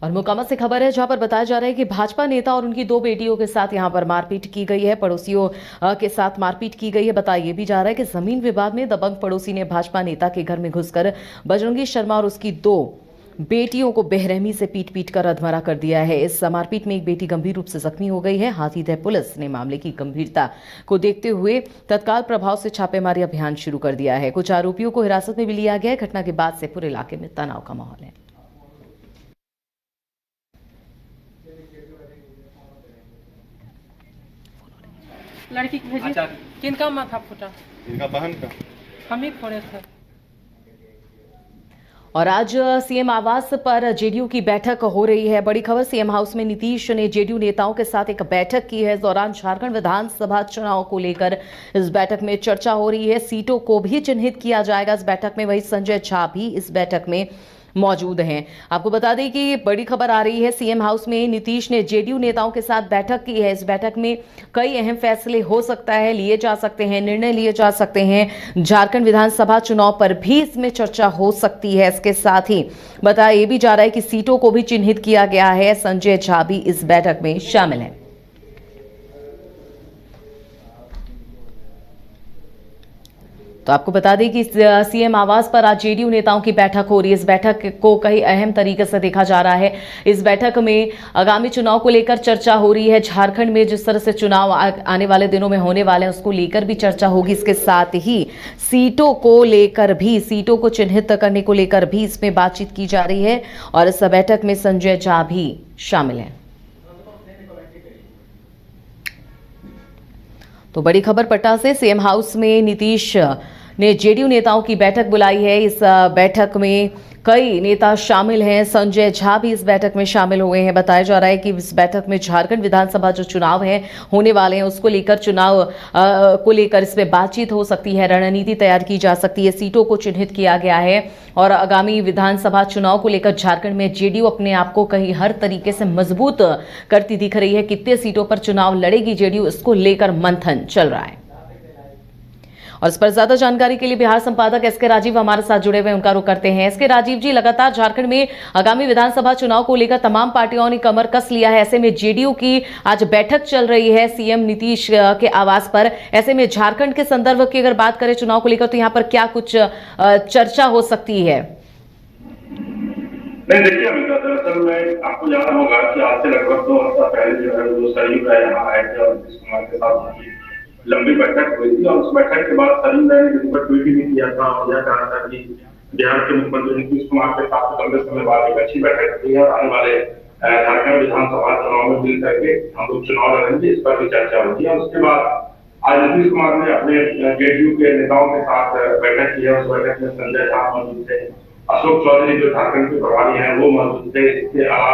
और मोकामा से खबर है जहां पर बताया जा रहा है कि भाजपा नेता और उनकी दो बेटियों के साथ यहां पर मारपीट की गई है। पड़ोसियों के साथ मारपीट की गई है। बताया ये भी जा रहा है कि जमीन विवाद में दबंग पड़ोसी ने भाजपा नेता के घर में घुसकर बजरंगी शर्मा और उसकी दो बेटियों को बेरहमी से पीट पीट कर अधमरा कर दिया है। इस मारपीट में एक बेटी गंभीर रूप से जख्मी हो गई है। हाथीदह पुलिस ने मामले की गंभीरता को देखते हुए तत्काल प्रभाव से छापेमारी अभियान शुरू कर दिया है। कुछ आरोपियों को हिरासत में भी लिया गया है। घटना के बाद से पूरे इलाके में तनाव का माहौल है। लड़की की भेजी। अच्छा, किनका माथा फूटा? इनका बहन का। हम ही फोड़े थे। और आज सीएम आवास पर जेडीयू की बैठक हो रही है। बड़ी खबर, सीएम हाउस में नीतीश ने जेडीयू नेताओं के साथ एक बैठक की है। इस दौरान झारखंड विधानसभा चुनाव को लेकर इस बैठक में चर्चा हो रही है। सीटों को भी चिन्हित किया जाएगा इस बैठक में। वही संजय झा भी इस बैठक में मौजूद हैं। आपको बता दें कि बड़ी खबर आ रही है, सीएम हाउस में नीतीश ने जेडीयू नेताओं के साथ बैठक की है। इस बैठक में कई अहम फैसले हो सकता है, लिए जा सकते हैं, निर्णय लिए जा सकते हैं। झारखंड विधानसभा चुनाव पर भी इसमें चर्चा हो सकती है। इसके साथ ही बताया यह भी जा रहा है कि सीटों को भी चिन्हित किया गया है। संजय झा भी इस बैठक में शामिल है। तो आपको बता दें कि सीएम आवास पर आज जेडीयू नेताओं की बैठक हो रही है। इस बैठक को कई अहम तरीके से देखा जा रहा है। इस बैठक में आगामी चुनाव को लेकर चर्चा हो रही है। झारखंड में जिस तरह से चुनाव आने वाले दिनों में होने वाले हैं, उसको लेकर भी चर्चा होगी। इसके साथ ही सीटों को लेकर भी, सीटों को चिन्हित करने को लेकर भी इसमें बातचीत की जा रही है। और इस बैठक में संजय झा भी शामिल है। तो बड़ी खबर पटना से, सीएम हाउस में नीतीश ने जेडीयू नेताओं की बैठक बुलाई है। इस बैठक में कई नेता शामिल हैं। संजय झा भी इस बैठक में शामिल हुए हैं। बताया जा रहा है कि इस बैठक में झारखंड विधानसभा जो चुनाव है होने वाले हैं, उसको लेकर, चुनाव को लेकर इसमें बातचीत हो सकती है, रणनीति तैयार की जा सकती है। सीटों को चिन्हित किया गया है और आगामी विधानसभा चुनाव को लेकर झारखंड में जेडीयू अपने आप को कहीं हर तरीके से मजबूत करती दिख रही है। कितने सीटों पर चुनाव लड़ेगी जेडीयू, इसको लेकर मंथन चल रहा है। और इस पर ज्यादा जानकारी के लिए बिहार संपादक एसके राजीव हमारे साथ जुड़े हुए, उनका रुख करते हैं। एसके राजीव जी, लगातार झारखंड में आगामी विधानसभा चुनाव को लेकर तमाम पार्टियों ने कमर कस लिया है। ऐसे में जेडीयू की आज बैठक चल रही है सीएम नीतीश के आवास पर। ऐसे में झारखंड के संदर्भ की अगर बात करें चुनाव को लेकर, तो यहाँ पर क्या कुछ चर्चा हो सकती है? नहीं, देखिए अभी दरअसल में आपको जाना होगा कि आज से लगभग 2 हफ्ता पहले जो है वो सरयू राय यहाँ आए थे और नीतीश कुमार के साथ उनकी लंबी बैठक हुई थी। और उस बैठक के बाद सरयू राय ने जिस पर ट्वीट भी किया था और यह कहा था कि बिहार के मुख्यमंत्री नीतीश कुमार के साथ लंबे समय बाद एक अच्छी बैठक हुई है और आने वाले झारखंड विधानसभा चुनाव में मिल करके हम लोग चुनाव लड़ेंगे, इस पर भी चर्चा होगी। और उसके बाद आज नीतीश कुमार ने अपने जेडीयू के नेताओं के साथ बैठक की है। उस बैठक में संजय झा मौजूद थे, अशोक चौधरी जो झारखंड के प्रभारी हैं वो मौजूद थे, इसके अलावा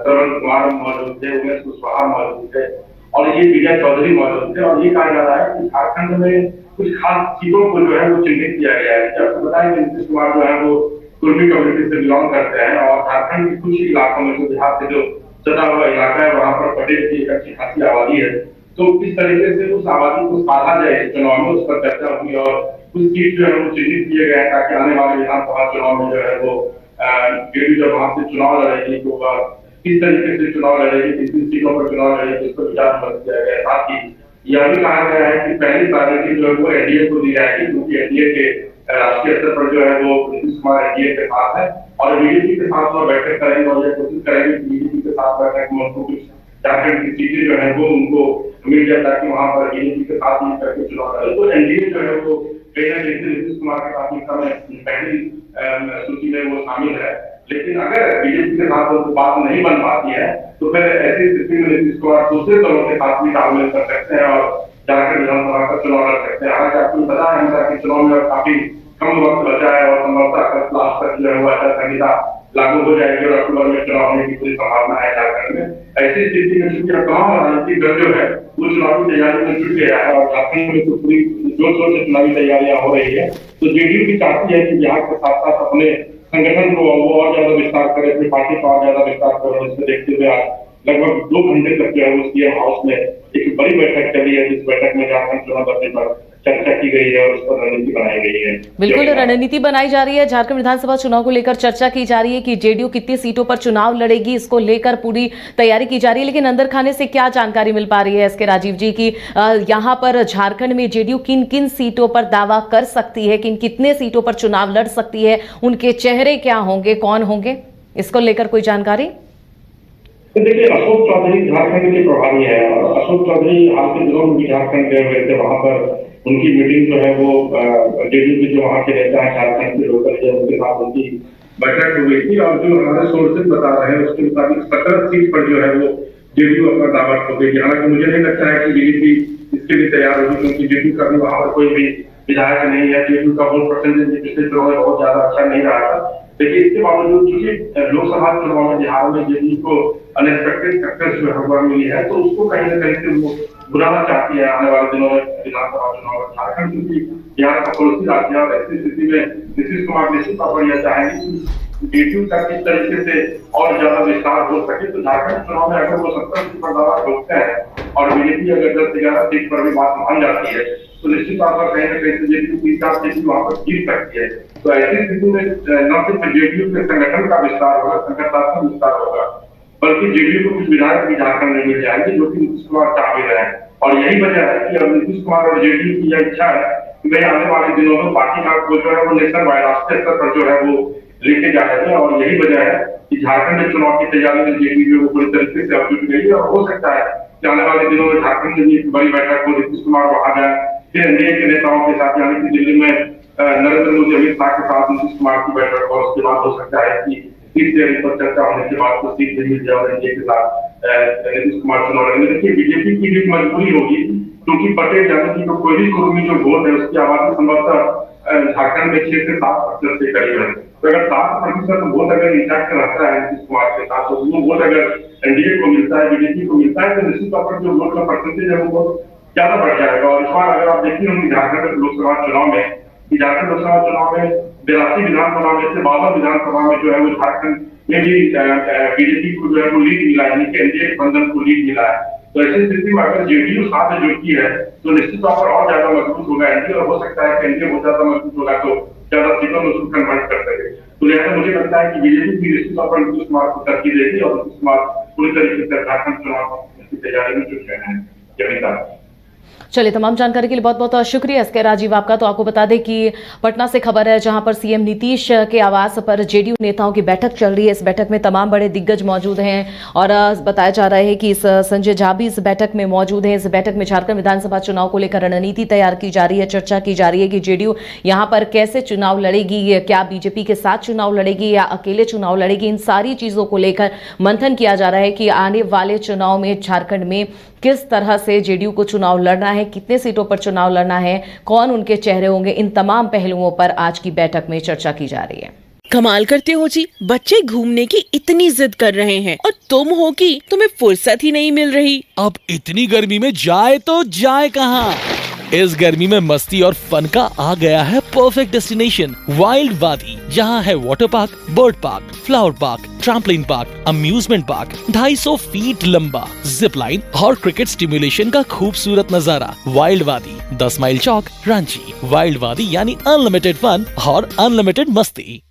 श्रवण कुमार मौजूद थे, उमेश कुशवाहा मौजूद थे और ये विजय चौधरी मौजूद थे। और ये कहा जा रहा है कि झारखंड में कुछ खास सीटों को जो है वो चिन्हित किया गया है। आपको बताया कि नीतीश कुमार जो है वो कुर्मी कम्युनिटी से बिलोंग करते हैं और झारखंड के कुछ इलाकों में जो बिहार से जो सटा हुआ इलाका है वहां पर पटेल की एक अच्छी खासी आबादी है। तो किस तरीके से उस आबादी को साधा जाए चुनाव में, उस पर चर्चा हुई और कुछ सीट जो है वो चिन्हित किए गए हैं ताकि आने वाले विधानसभा चुनाव में जो है वो जेडीयू जब वहां से चुनाव लड़ेगी तो किस तरीके से चुनाव लड़ेगी, कितनी सीटों पर चुनाव लड़ेगी, इस पर विचार विमर्श किया गया है। साथ ही यह भी कहा गया है कि पहली प्रायोरिटी जो है वो एनडीए को दी जाएगी, क्योंकि एनडीए के राष्ट्रीय स्तर पर जो है वो नीतीश कुमार एनडीए के साथ है और बीजेपी के साथ वो बैठक करेंगे और यह कोशिश करेंगे कि बीजेपी के साथ बैठक में उनको कुछ झारखंड की सीटें जो है वो उनको मिल जाए ताकि वहां पर बीजेपी के साथ मिल करके चुनाव लड़े। तो एनडीए जो है वो कहीं ना कहीं नीतीश कुमार के प्राथमिकता में पहली सूची में वो शामिल है। लेकिन अगर बीजेपी के साथ बात नहीं बन पाती है तो फिर ऐसी स्थिति में नीतीश कुमार दूसरे दलों के साथ भी तालमेल कर सकते हैं और झारखंड विधानसभा का चुनाव लड़ सकते हैं। हालांकि आपको पता है कि चुनाव में काफी कम वक्त बचा है और संभवतः लास्ट तक जो है वो आचार संहिता लागू हो जाएगी और अक्टूबर में चुनाव होने की पूरी संभावना है झारखंड में। ऐसी स्थिति में चूंकि तमाम राजनीतिक दल जो है वो चुनावी तैयारी में जुट गया है और झारखंड में तो पूरी जोर शोर से चुनावी तैयारियां हो रही है। तो जेडीयू भी चाहती है कि बिहार के साथ साथ अपने संगठन को वो और ज्यादा विस्तार करे, अपनी पार्टी को और ज्यादा विस्तार करे। इसको देखते हुए आज लगभग 2 घंटे तक जो है वो सीएम हाउस में एक बड़ी बैठक चली है, जिस बैठक में झारखंड चुनाव लड़ने पर चर्चा की गई है और उस पर रणनीति बनाई गई है। बिल्कुल रणनीति बनाई जा रही है। झारखंड विधानसभा चुनाव को लेकर चर्चा की जा रही है कि जेडीयू कितनी सीटों पर चुनाव लड़ेगी, इसको लेकर पूरी तैयारी की जा रही है। लेकिन अंदर खाने से क्या जानकारी मिल पा रही है एसके राजीव जी की यहाँ पर झारखंड में जेडीयू किन किन सीटों पर दावा कर सकती है, कितने सीटों पर चुनाव लड़ सकती है, उनके चेहरे क्या होंगे, कौन होंगे, इसको लेकर कोई जानकारी? देखिए, अशोक चौधरी झारखंड के प्रभारी है और अशोक चौधरी हाल के दिनों में भी झारखंड गए हुए थे। वहां पर उनकी मीटिंग जो है वो जेडीयू के जो वहाँ के नेता है झारखंड के लोकल है उनके साथ उनकी बैठक हुई थी और जो हमारे सोर्सेज बता रहे हैं उसके मुताबिक 17 सीट पर जो है वो जेडीयू अपना दावा ठोकेगी। हालांकि मुझे नहीं लगता है कि बीजेपी इसके लिए तैयार होगी, क्योंकि जेडीयू का भी वहां पर कोई भी विधायक नहीं है। जेडीयू का वोट परसेंटेज पिछले चुनाव में बहुत ज्यादा अच्छा नहीं रहा था, लेकिन इसके बावजूद चूंकि लोकसभा चुनाव में बिहार में जेडीयू को अनएक्सपेक्टेड सक्सेस जो है मिली है, तो उसको कहीं ना कहीं से वो बुलाना चाहती है आने वाले दिनों में विधानसभा चुनाव में झारखंड, क्योंकि बिहार का पड़ोसी राज्य है और ऐसी स्थिति में नीतीश कुमार निश्चित तौर पर यह चाहेंगे कि जेडीयू का किस तरीके से और ज्यादा विस्तार हो सके। तो झारखंड चुनाव में अगर वो 70 सीट पर दावा ठोकते हैं और बीजेपी अगर 10 से 11 सीट पर भी बात मान जाती है तो निश्चित तौर पर कहीं ना कहीं से जेडीयू 3-4 सीट वहां पर जीत सकती है। तो ऐसी स्थिति में न सिर्फ जेडीयू के संगठन का विस्तार होगा, संगठनात्मक विस्तार होगा, बल्कि जेडीयू को कुछ विधायक भी झारखंड में मिल जाएंगे जो कि नीतीश कुमार चाह भी रहे हैं। और यही वजह है कि अब नीतीश कुमार और जेडीयू की यह इच्छा है कि भाई आने वाले दिनों में पार्टी का जो है वो नेशनल वाइड राष्ट्रीय स्तर पर जो है वो लेके जा रहे हैं। और यही वजह है कि झारखंड चुनाव की तैयारी में जेडीयू जो पूरी तरीके से अब जुट गई है और हो सकता है कि आने वाले दिनों में झारखंड में भी एक बड़ी बैठक हो, नीतीश कुमार वहां जाए, फिर एनडीए के नेताओं के साथ यानी कि दिल्ली में नरेंद्र मोदी अमित शाह के साथ नीतीश कुमार की बैठक और उसके बाद हो सकता है कि सीट शेयरिंग पर चर्चा होने के बाद तो सीट भी मिल जाए और एनडीए के साथ नीतीश कुमार चुनाव लड़ेंगे। देखिए, बीजेपी की भी मजबूरी होगी, क्योंकि पटेल यानी कि जो कोयली कुर्मी जो वोट है उसकी आबादी संभवतः झारखंड में 6 से 7% के करीब है। तो अगर 7% वोट अगर इंटैक्ट रहता है नीतीश कुमार के साथ, तो वो वोट अगर एनडीए को मिलता है, बीजेपी को मिलता है, तो निश्चित तौर पर जो वोट का परसेंटेज है वो बहुत ज्यादा बढ़ जाएगा। और इस बार अगर आप देखिए होंगे झारखंड लोकसभा चुनाव में, झारखंड लोकसभा चुनाव में 82 विधानसभा में से 52 विधानसभा में जो है वो झारखंड में भी बीजेपी को जो है वो लीड मिला है, यानी कि एनडीए गठबंधन को लीड मिला है। तो ऐसी स्थिति में अगर जेडीयू साथ जुड़ती है तो निश्चित तौर पर और ज्यादा मजबूत होगा एनडीए, और हो सकता है कि एनडीए बहुत ज्यादा मजबूत होगा तो ज्यादा सीटों में उसको कन्वर्ट कर सके। तो लिहाजा मुझे लगता है कि बीजेपी भी निश्चित तौर पर नीतीश कुमार को तरक्की देगी और नीतीश कुमार पूरी तरीके से झारखंड चुनाव की तैयारी में जुट गए हैं। चलिए, तमाम जानकारी के लिए बहुत बहुत शुक्रिया एसके राजीव आपका। तो आपको बता दें कि पटना से खबर है जहां पर सीएम नीतीश के आवास पर जेडीयू नेताओं की बैठक चल रही है। इस बैठक में तमाम बड़े दिग्गज मौजूद हैं और बताया जा रहा है कि इस संजय झा भी इस बैठक में मौजूद हैं। इस बैठक में झारखंड विधानसभा चुनाव को लेकर रणनीति तैयार की जा रही है, चर्चा की जा रही है कि जेडीयू यहां पर कैसे चुनाव लड़ेगी, क्या बीजेपी के साथ चुनाव लड़ेगी या अकेले चुनाव लड़ेगी। इन सारी चीजों को लेकर मंथन किया जा रहा है कि आने वाले चुनाव में झारखंड में किस तरह से जेडीयू को चुनाव लड़ना है, कितने सीटों पर चुनाव लड़ना है, कौन उनके चेहरे होंगे। इन तमाम पहलुओं पर आज की बैठक में चर्चा की जा रही है। कमाल करते हो जी, बच्चे घूमने की इतनी जिद कर रहे हैं और तुम हो कि तुम्हें फुर्सत ही नहीं मिल रही। अब इतनी गर्मी में जाए तो जाए कहाँ? इस गर्मी में मस्ती और फन का आ गया है परफेक्ट डेस्टिनेशन वाइल्ड वादी, जहाँ है water park, bird park, flower park, trampoline park, amusement park, 250 feet लंबा, जिप लाइन और क्रिकेट स्टिमुलेशन का खूबसूरत नजारा। वाइल्ड वादी, 10 माइल चौक, रांची। वाइल्ड वादी यानी अनलिमिटेड फन और अनलिमिटेड मस्ती।